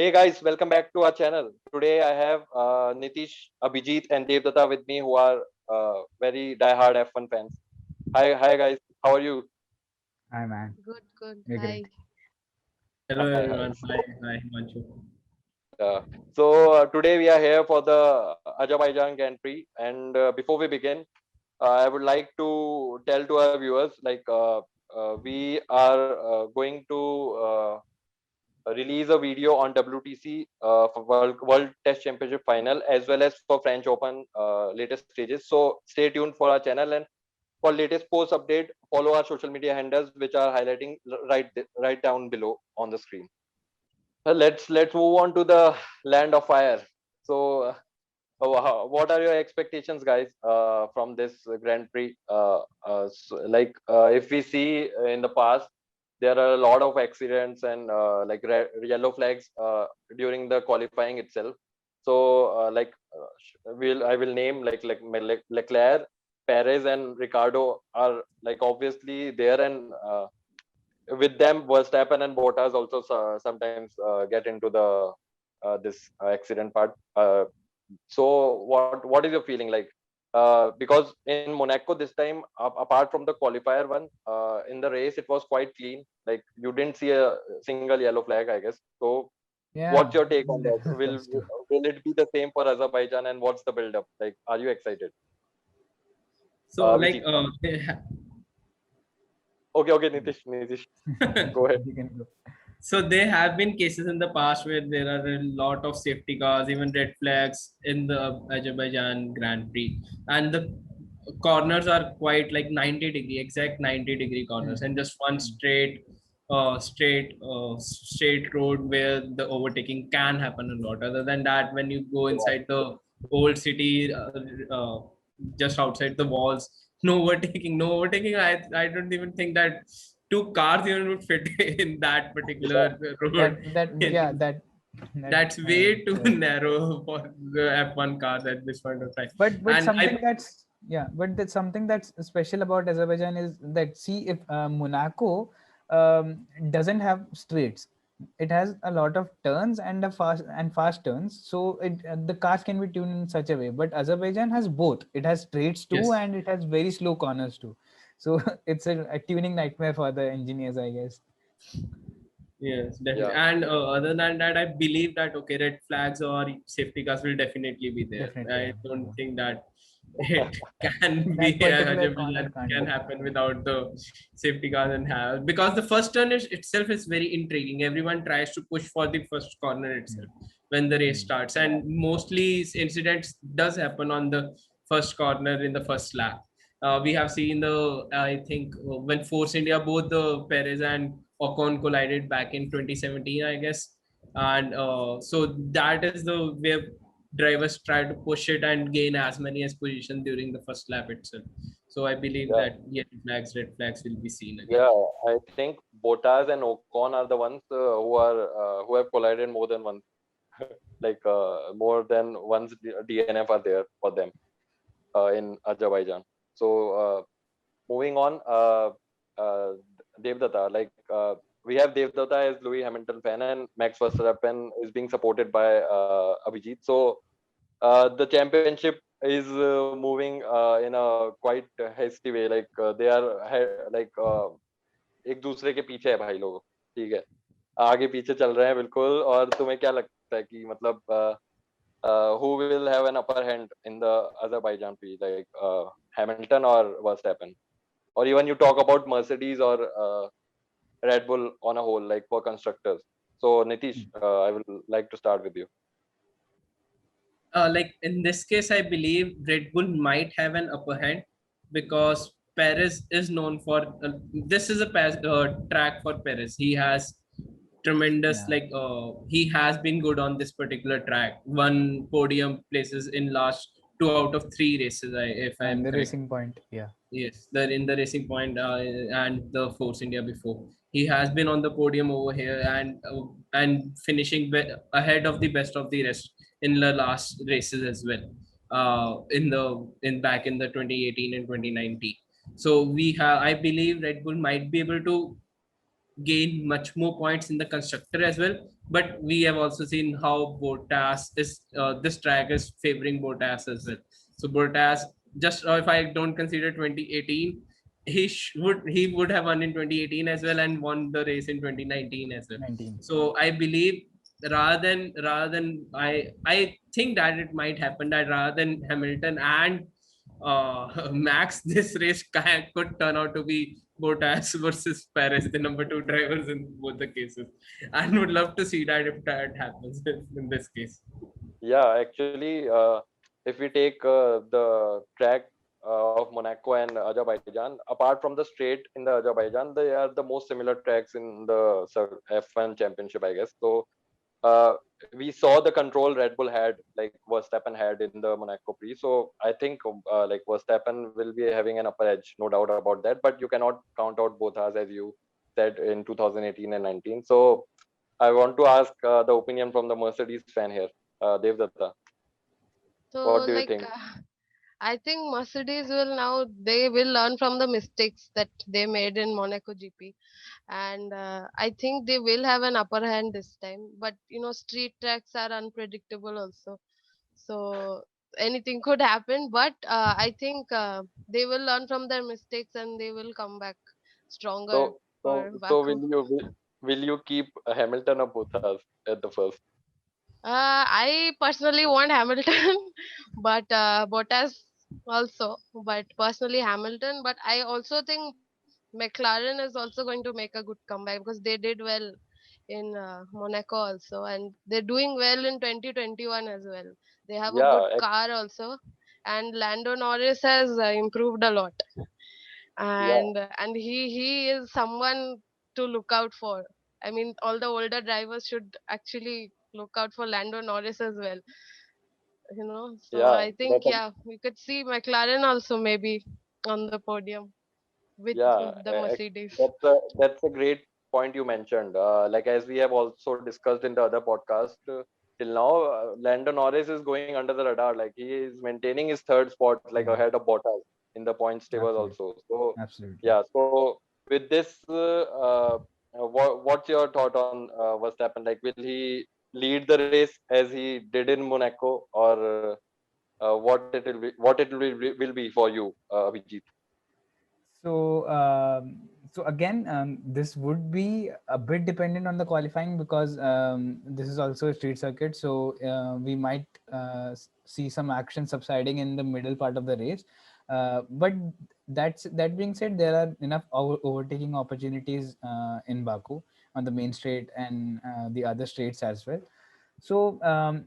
Hey guys, welcome back to our channel. Today I have Nitish, Abhijit, and Debdatta with me, who are very die-hard F1 fans. Hi guys. How are you? Hi, man. Good, good. You're great. Hi. Hello Hi. everyone. Hi, Manchu. Uh, Today we are here for the Azerbaijan Grand Prix, and before we begin, I would like to tell to our viewers, we are going to release a video on WTC for World Test Championship final, as well as for French Open latest stages. So stay tuned for our channel, and for latest post update, follow our social media handles, which are highlighting right down below on the screen. Let's move on to the land of fire. So what are your expectations, guys, from this Grand Prix? If we see in the past, there are a lot of accidents and yellow flags during the qualifying itself. So I will name Leclerc, Perez, and Ricardo are like obviously there, and with them Verstappen and Bottas also sometimes get into the this accident part. So what is your feeling like? Because in Monaco this time, apart from the qualifier one, in the race it was quite clean. Like you didn't see a single yellow flag, I guess. So Yeah, what's your take on that? that's true. Will it be the same for Azerbaijan, and what's the build up? Like, are you excited? So Vijit. Okay, Nitish, go ahead. You can go. so there have been cases in the past where there are a lot of safety cars, even red flags in the Azerbaijan Grand Prix, and the corners are quite like 90-degree, exact 90-degree corners, Mm, and just one mm, straight road where the overtaking can happen a lot. Other than that, when you go inside the old city, just outside the walls, no overtaking. I don't even think that two cars even would fit in that Yeah, particular road. yeah, that That's way too narrow for the F1 cars at this point of time. but And something that's yeah, but that's something that's special about Azerbaijan is that, see, if Monaco doesn't have straights, it has a lot of turns and a fast turns, so the cars can be tuned in such a way. But Azerbaijan has both. It has straights too, yes, and it has very slow corners too. So it's a tuning nightmare for the engineers, I guess. yes, definitely. yeah, And other than that, I believe that okay, red flags or safety cars will definitely be there. Definitely, I yeah, don't yeah. think that it can be That particular corner that can't can be. happen without the safety cars and have, because the first turn is itself is very intriguing. Everyone tries to push for the first corner Mm, itself when the race mm, starts, and mostly incidents does happen on the first corner in the first lap. We have seen the I think when Force India, both the Perez and Ocon collided back in 2017, I guess, and so that is the way drivers try to push it and gain as many as position during the first lap itself. So I believe yeah. that red flags will be seen again. Yeah, I think Bottas and Ocon are the ones who have collided more than once, more than once DNF are there for them in Azerbaijan. So moving on, Devdatta, we have Devdatta as Louis Hamilton fan, and Max Verstappen is being supported by Abhijit. So the championship is moving in a quite hasty way. They are एक दूसरे के पीछे है भाई लोग, ठीक है, आगे पीछे चल रहे हैं बिल्कुल. और तुम्हें क्या लगता है कि मतलब who will have an upper hand in the Azerbaijan field, Hamilton or Verstappen, or even you talk about Mercedes or Red Bull on a whole, like for constructors. So Nitish, mm. I will like to start with you. Like in this case, I believe Red Bull might have an upper hand because Perez is known for this is a track for Perez. He has tremendous Yeah, he has been good on this particular track. Won podium places in last 2 out of 3 races. If I am and the correct. Racing Point. Yeah. Yes, they're in the Racing Point and the Force India before. He has been on the podium over here and finishing ahead of the best of the rest in the last races as well. In back in the 2018 and 2019. So we have, I believe, Red Bull might be able to gain much more points in the constructor as well. But we have also seen how Bottas is this track is favoring Bottas as well. So Bottas, just if I don't consider 2018, he would have won in 2018 as well and won the race in 2019 as well. 19. So I believe rather than I think that it might happen that rather than Hamilton and Max, this race could turn out to be Bottas versus Perez, the number two drivers in both the cases, and would love to see that if that happens in this case. Yeah, actually, if we take the track of Monaco and Azerbaijan, apart from the straight in the Azerbaijan, they are the most similar tracks in the F1 championship, I guess. So uh, we saw the control Red Bull had, like Verstappen had in the Monaco Prix. So I think like Verstappen will be having an upper edge, no doubt about that. But you cannot count out both us, as you said, in 2018 and 19. So I want to ask the opinion from the Mercedes fan here, Devdatta. So What do you like think? I think Mercedes will now they will learn from the mistakes that they made in Monaco GP, and I think they will have an upper hand this time. But street tracks are unpredictable also, so anything could happen. But I think they will learn from their mistakes and they will come back stronger So, for so Baku. will you keep Hamilton or Bottas at the first? I personally want Hamilton, but Bottas also. But personally Hamilton. But I also think McLaren is also going to make a good comeback because they did well in Monaco also, and they're doing well in 2021 as well. They have a good Yeah, car also, and Lando Norris has improved a lot, yeah, and he is someone to look out for. I mean, all the older drivers should actually look out for Lando Norris as well. So yeah. I think yeah, we could see McLaren also maybe on the podium with Yeah, the Mercedes. that's a great point you mentioned. Like as we have also discussed in the other podcast, till now, Lando Norris is going under the radar. Like he is maintaining his third spot, like Yeah, ahead of Bottas in the points table absolutely. also. So Absolutely. yeah, so with this, what's your thought on Verstappen? Like, will he lead the race as he did in Monaco, or what it will be for you, Abhijit? So, so again, this would be a bit dependent on the qualifying because this is also a street circuit. So we might see some action subsiding in the middle part of the race. But that being said, there are enough overtaking opportunities in Baku on the main straight and the other straights as well. So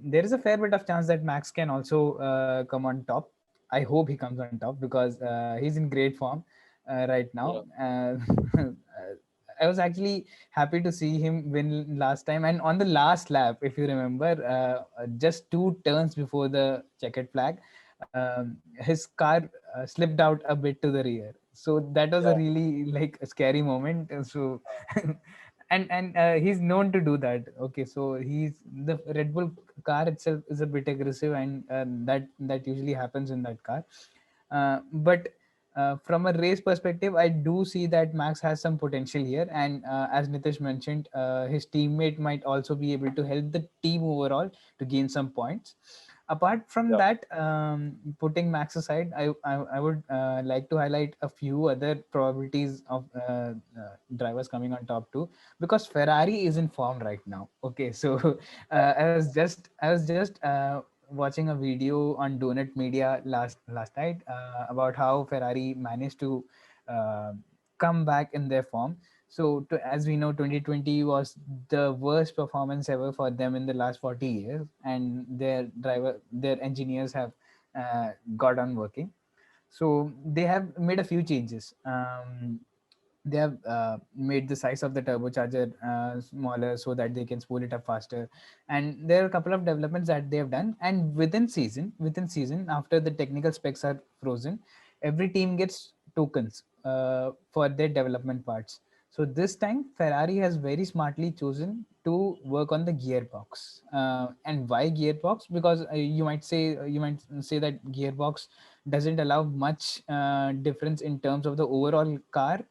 there is a fair bit of chance that Max can also come on top. I hope he comes on top because he's in great form right now. Yeah, I was actually happy to see him win last time, and on the last lap, if you remember, just 2 turns before the checkered flag, his car slipped out a bit to the rear. So that was a yeah, really like a scary moment. So and he's known to do that. Okay, so he's the Red Bull car itself is a bit aggressive, and that usually happens in that car. But from a race perspective, I do see that Max has some potential here, and as Nitish mentioned, his teammate might also be able to help the team overall to gain some points. Apart from yeah. that, putting Max aside, I would like to highlight a few other probabilities of drivers coming on top too, because Ferrari is in form right now. Okay, so I was just watching a video on Donut Media last night about how Ferrari managed to uh, come back in their form. So, as we know, 2020 was the worst performance ever for them in the last 40 years, and their engineers have got on working. So they have made a few changes. They have made the size of the turbocharger smaller so that they can spool it up faster, and there are a couple of developments that they have done. And within season, after the technical specs are frozen, every team gets tokens for their development parts. So this time Ferrari has very smartly chosen to work on the gearbox. And why gearbox? Because you might say that gearbox doesn't allow much difference in terms of the overall car,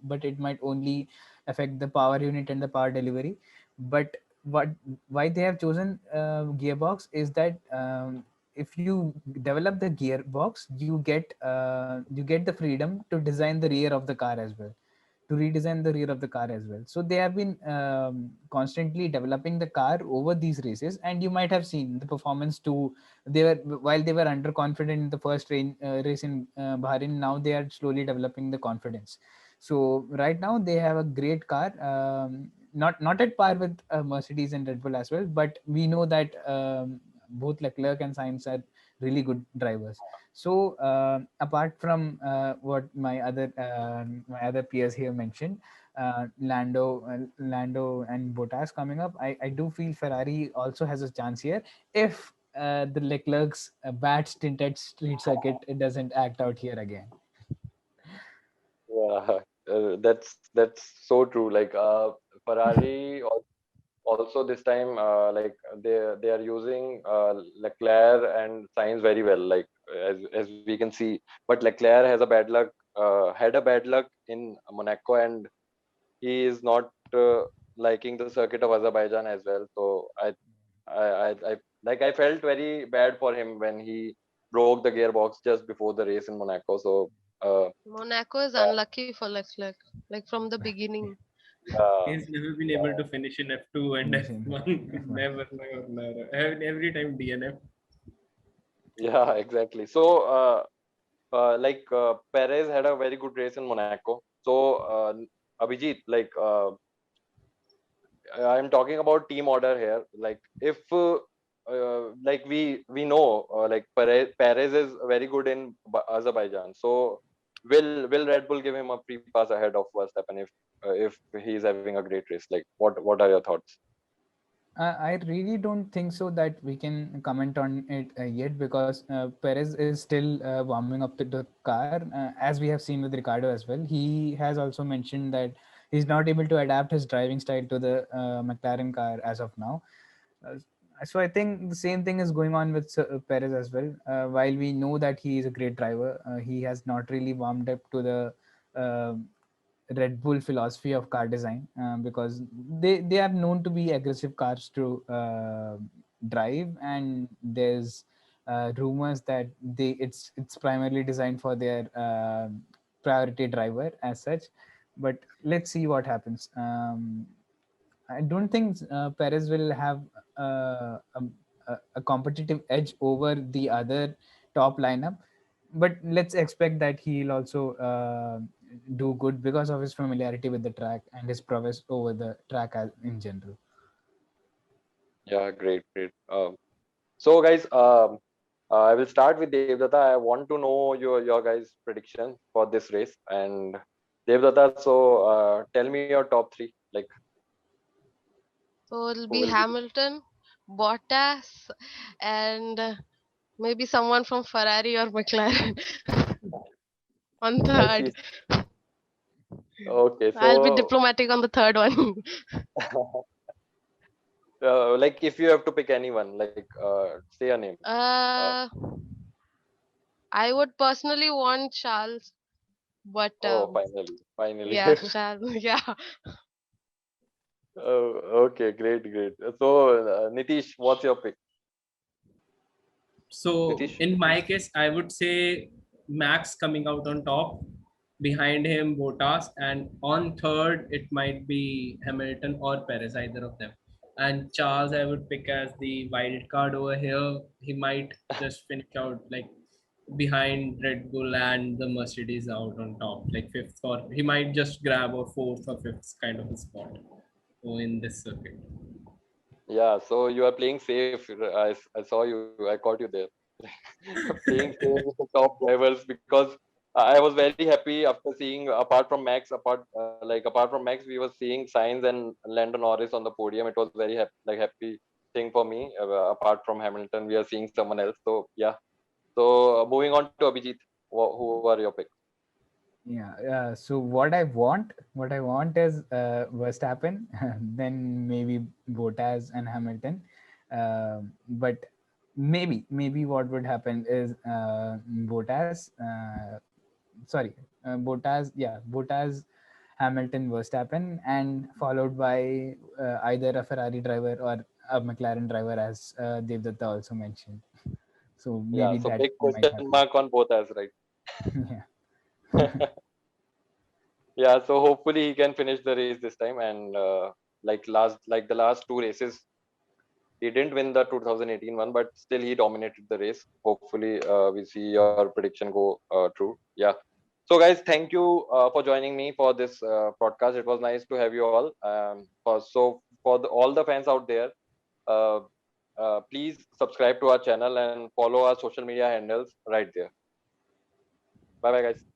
but it might only affect the power unit and the power delivery. But what why they have chosen gearbox is that if you develop the gearbox, you get the freedom to design the rear of the car as well, to redesign the rear of the car as well. So they have been constantly developing the car over these races, and you might have seen the performance too. They were, while they were underconfident in the first race in Bahrain, now they are slowly developing the confidence. So right now they have a great car, not at par with Mercedes and Red Bull as well, but we know that both Leclerc and Sainz are really good drivers. So apart from what my other peers here mentioned, Lando and Bottas coming up, I do feel Ferrari also has a chance here if the Leclerc's bad stint at street circuit doesn't act out here again. Yeah, that's so true. Like Ferrari also this time, like they are using Leclerc and Sainz very well, like as we can see. But Leclerc has a bad luck, had a bad luck in Monaco, and he is not liking the circuit of Azerbaijan as well. So I like I felt very bad for him when he broke the gearbox just before the race in Monaco. So Monaco is uh, unlucky for Leclerc, like from the beginning. yeah, He's never been able yeah, to finish in F2 and Finish in F1. F1. Never, never, never. Every time DNF. yeah, exactly. So like Perez had a very good race in Monaco. So Abhijit, like I'm talking about team order here. Like if like we know like Perez is very good in Azerbaijan. So will Red Bull give him a free pass ahead of Verstappen if he's having a great race? Like what are your thoughts? I really don't think so that we can comment on it yet, because Perez is still warming up the car, as we have seen with Ricardo as well. He has also mentioned that he's not able to adapt his driving style to the McLaren car as of now. Uh, so I think the same thing is going on with Perez as well. While we know that he is a great driver, he has not really warmed up to the uh, Red Bull philosophy of car design, because they are known to be aggressive cars to drive, and there's rumors that it's primarily designed for their priority driver as such. But let's see what happens. I don't think Perez will have a competitive edge over the other top lineup, but let's expect that he'll also do good because of his familiarity with the track and his prowess over the track in general. Yeah, great, great. So guys, I will start with Devdatta. I want to know your guys' prediction for this race. And Devdatta, so tell me your top three. Like So it'll who be will be? Hamilton, Bottas, and maybe someone from Ferrari or McLaren on I see. third. Okay, I'll be so diplomatic on the third one. like if you have to pick anyone, like say a name. Uh, uh, I would personally want Charles, but oh, finally, finally. yeah, Charles, yeah. Oh, okay, great, great. So Nitish, what's your pick? So Nitish? in my case, I would say Max coming out on top, behind him Bottas, and on third it might be Hamilton or Perez, either of them. And Charles, I would pick as the wild card over here. He might just finish out like behind Red Bull and the Mercedes out on top, like fifth, or he might just grab a fourth or fifth kind of a spot. So in this circuit. Yeah, so you are playing safe. I saw you. I caught you there. Playing safe with the top drivers because I was very happy after seeing apart from Max, we were seeing Sainz and Lando Norris on the podium. It was very happy thing for me. Apart from Hamilton, we are seeing someone else. So yeah. So moving on to Abhijit, who are your picks? Yeah. So what I want is Verstappen, then maybe Bottas and Hamilton. But maybe what would happen is Bottas, Bottas, Hamilton, Verstappen, and followed by either a Ferrari driver or a McLaren driver, as Devdatta also mentioned. So Yeah, maybe so that big might question happen. mark on both as right. Yeah. Yeah, so hopefully he can finish the race this time. And like the last two races, he didn't win the 2018 one, but still he dominated the race. Hopefully, we see your prediction go true. Yeah. So, guys, thank you for joining me for this podcast. It was nice to have you all. For all the fans out there, uh, please subscribe to our channel and follow our social media handles right there. Bye, bye, guys.